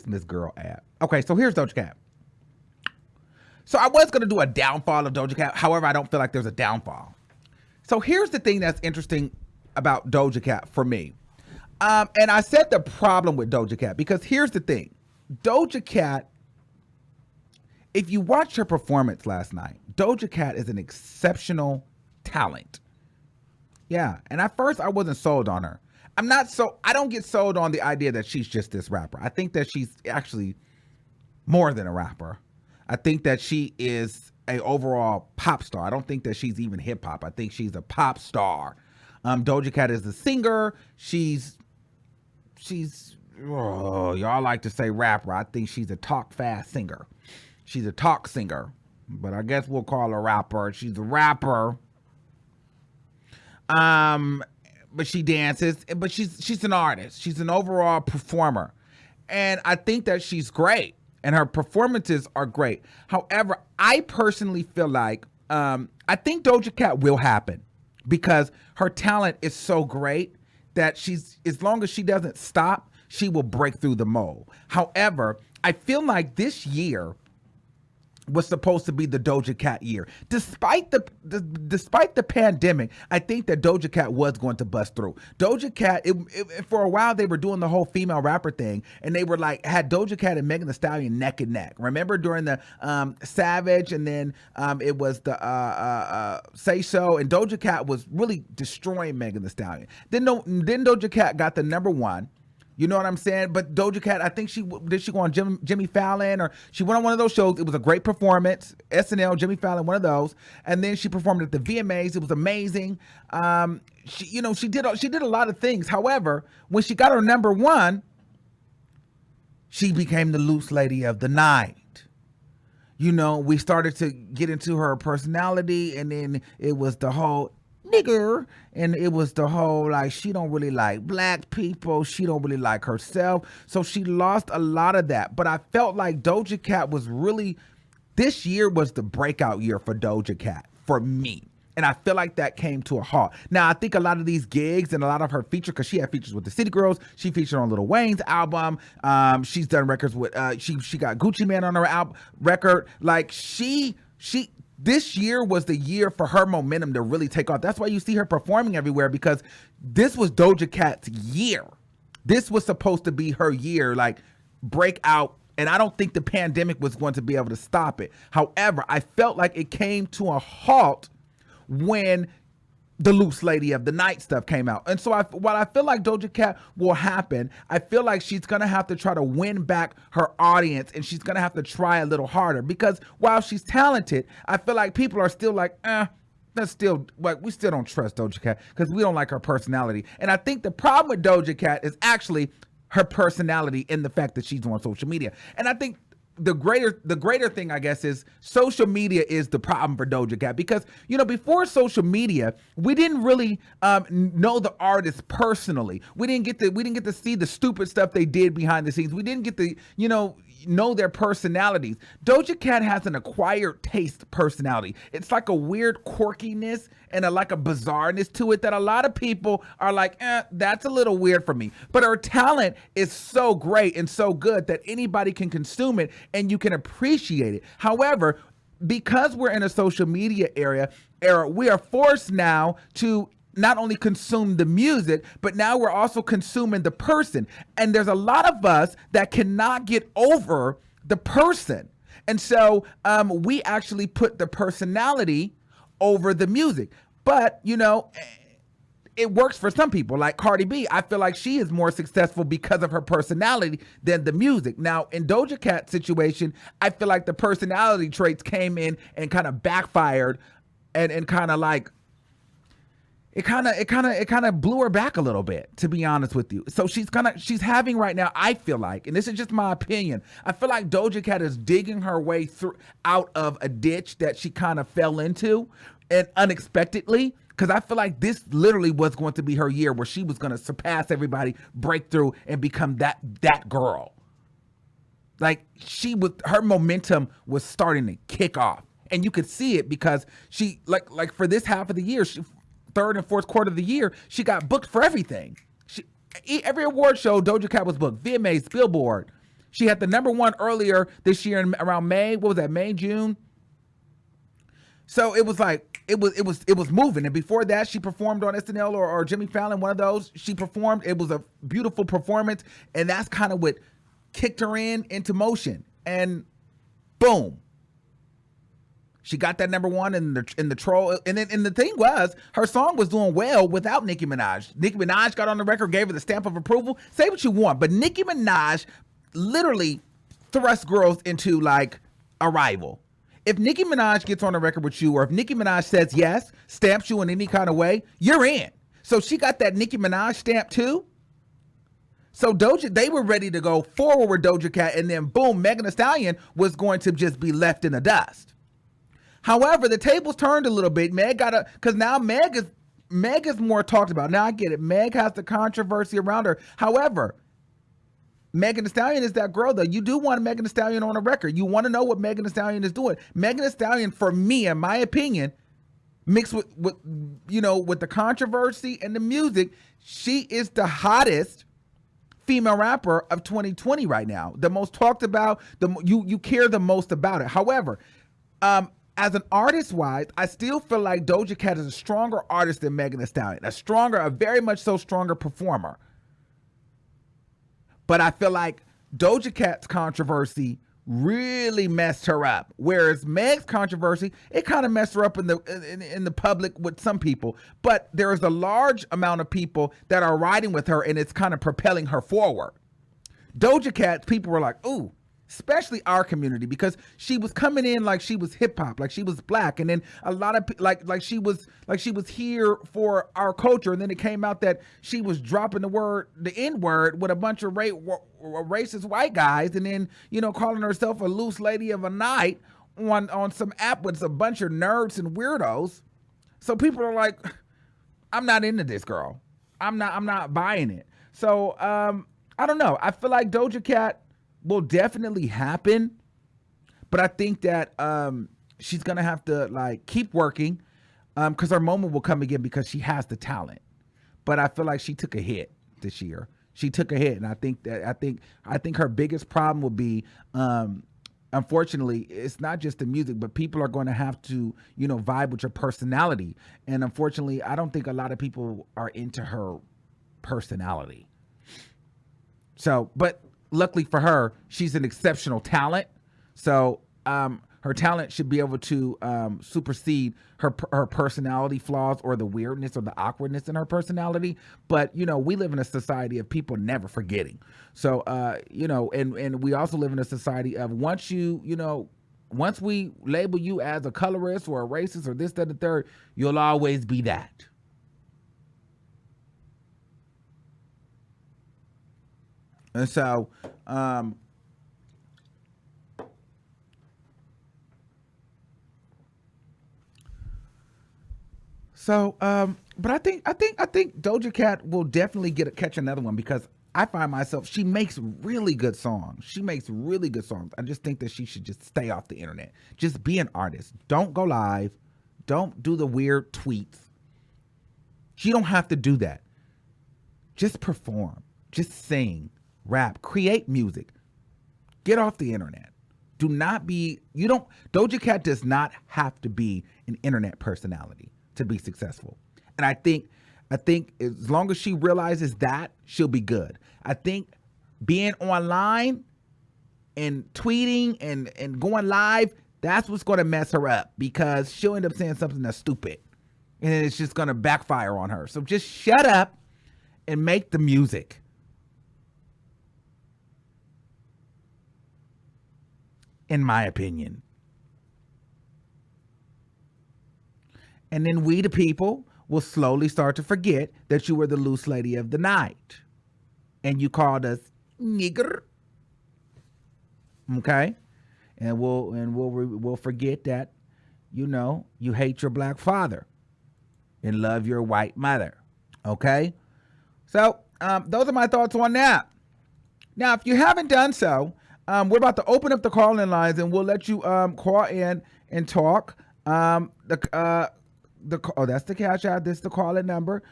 This girl at. Okay, so here's Doja Cat. So I was gonna do a downfall of Doja Cat. However, I don't feel like there's a downfall. So here's the thing that's interesting about Doja Cat for me. And I said the problem with Doja Cat because here's the thing. Doja Cat, if you watched her performance last night, Doja Cat is an exceptional talent. Yeah, and at first I wasn't sold on her. I don't get sold on the idea that she's just this rapper. I think that she's actually more than a rapper. I think that she is a overall pop star. I don't think that she's even hip hop. I think she's a pop star. Doja Cat is a singer. She's y'all like to say rapper. I think she's a talk fast singer. She's a talk singer, but I guess we'll call her rapper. She's a rapper. But she dances, but she's an artist. She's an overall performer. And I think that she's great and her performances are great. However, I personally feel like, I think Doja Cat will happen because her talent is so great that as long as she doesn't stop, she will break through the mold. However, I feel like this year was supposed to be the Doja Cat year. Despite the pandemic, I think that Doja Cat was going to bust through. Doja Cat, for a while they were doing the whole female rapper thing, and they were like, had Doja Cat and Megan Thee Stallion neck and neck. Remember during the Savage, and then it was the Say So, and Doja Cat was really destroying Megan Thee Stallion. Then Doja Cat got the number one. You know what I'm saying? But Doja Cat, I think she go on Jimmy Fallon, or she went on one of those shows. It was a great performance. SNL, Jimmy Fallon, one of those. And then she performed at the VMAs. It was amazing. She did a lot of things. However, when she got her number one, she became the loose lady of the night. You know, we started to get into her personality, and then it was the whole nigger, and it was the whole like she don't really like black people, she don't really like herself, so she lost a lot of that. But I felt like Doja Cat was really, this year was the breakout year for Doja Cat for me, and I feel like that came to a halt. Now I think a lot of these gigs and a lot of her features, because she had features with the City Girls, she featured on Lil Wayne's album, she's done records with she got Gucci Mane on her record, like this year was the year for her momentum to really take off. That's why you see her performing everywhere, because this was Doja Cat's year. This was supposed to be her year, like breakout. And I don't think the pandemic was going to be able to stop it. However, I felt like it came to a halt when the loose lady of the night stuff came out. And so while I feel like Doja Cat will happen, I feel like she's going to have to try to win back her audience, and she's going to have to try a little harder, because while she's talented, I feel like people are still like, that's still, like, we still don't trust Doja Cat because we don't like her personality. And I think the problem with Doja Cat is actually her personality in the fact that she's on social media. And I think the greater thing, I guess, is social media is the problem for Doja Cat, because, you know, before social media, we didn't really know the artist personally. We didn't get to see the stupid stuff they did behind the scenes. We didn't get to, know their personalities. Doja Cat has an acquired taste personality. It's like a weird quirkiness and a bizarreness to it that a lot of people are like, that's a little weird for me. But her talent is so great and so good that anybody can consume it and you can appreciate it. However, because we're in a social media era, we are forced now to not only consume the music, but now we're also consuming the person. And there's a lot of us that cannot get over the person. And so we actually put the personality over the music. But, it works for some people. Like Cardi B, I feel like she is more successful because of her personality than the music. Now, in Doja Cat's situation, I feel like the personality traits came in and kind of backfired and kind of like, it kind of blew her back a little bit, to be honest with you. So she's having right now, I feel like, and this is just my opinion, I feel like Doja Cat is digging her way out of a ditch that she kind of fell into, and unexpectedly, because I feel like this literally was going to be her year where she was going to surpass everybody, break through, and become that girl. Like her momentum was starting to kick off, and you could see it because she like for this half of the year, third and fourth quarter of the year, she got booked for everything. Every award show, Doja Cat was booked. VMAs, Billboard. She had the number one earlier this year around May. What was that? May, June. So it was like it was moving. And before that, she performed on SNL or Jimmy Fallon, one of those. She performed. It was a beautiful performance, and that's kind of what kicked her into motion. And boom, she got that number one in the troll. And the thing was, her song was doing well without Nicki Minaj. Nicki Minaj got on the record, gave her the stamp of approval. Say what you want, but Nicki Minaj literally thrust girls into like a rival. If Nicki Minaj gets on the record with you, or if Nicki Minaj says yes, stamps you in any kind of way, you're in. So she got that Nicki Minaj stamp too. So they were ready to go forward with Doja Cat, and then boom, Megan Thee Stallion was going to just be left in the dust. However, the tables turned a little bit. Because now Meg is more talked about. Now I get it. Meg has the controversy around her. However, Megan Thee Stallion is that girl, though. You do want Megan Thee Stallion on a record. You want to know what Megan Thee Stallion is doing. Megan Thee Stallion, for me, in my opinion, mixed with the controversy and the music, she is the hottest female rapper of 2020 right now. The most talked about. You care the most about it. However, as an artist-wise, I still feel like Doja Cat is a stronger artist than Megan Thee Stallion. A very much so stronger performer. But I feel like Doja Cat's controversy really messed her up, whereas Meg's controversy, it kind of messed her up in the public with some people. But there is a large amount of people that are riding with her, and it's kind of propelling her forward. Doja Cat, people were like, ooh, especially our community, because she was coming in like she was hip hop, like she was black, and then a lot of like she was here for our culture, and then it came out that she was dropping the N-word with a bunch of racist white guys, and then calling herself a loose lady of a night on some app with a bunch of nerds and weirdos. So people are like, I'm not into this girl. I'm not buying it. So I don't know. I feel like Doja Cat will definitely happen, but I think that she's gonna have to keep working, because her moment will come again, because she has the talent. But I feel like she took a hit this year. She took a hit, and I think her biggest problem will be, unfortunately, it's not just the music, but people are going to have to vibe with your personality. And unfortunately, I don't think a lot of people are into her personality. So, but luckily for her, she's an exceptional talent. So her talent should be able to supersede her personality flaws, or the weirdness or the awkwardness in her personality. But we live in a society of people never forgetting. So and we also live in a society of once we label you as a colorist or a racist or this, that, and the third, you'll always be that. And so, but I think Doja Cat will definitely catch another one, because I find myself, she makes really good songs. I just think that she should just stay off the internet. Just be an artist. Don't go live. Don't do the weird tweets. She don't have to do that. Just perform. Just sing. Rap, create music, get off the internet. Doja Cat does not have to be an internet personality to be successful. And I think as long as she realizes that, she'll be good. I think being online and tweeting and going live, that's what's going to mess her up, because she'll end up saying something that's stupid, and it's just going to backfire on her. So just shut up and make the music. In my opinion. And then we, the people, will slowly start to forget that you were the loose lady of the night, and you called us nigger. Okay, and we'll forget that you hate your black father and love your white mother. Okay, so those are my thoughts on that. Now, if you haven't done so, we're about to open up the call-in lines, and we'll let you call in and talk. That's the cash out. This is the call-in number.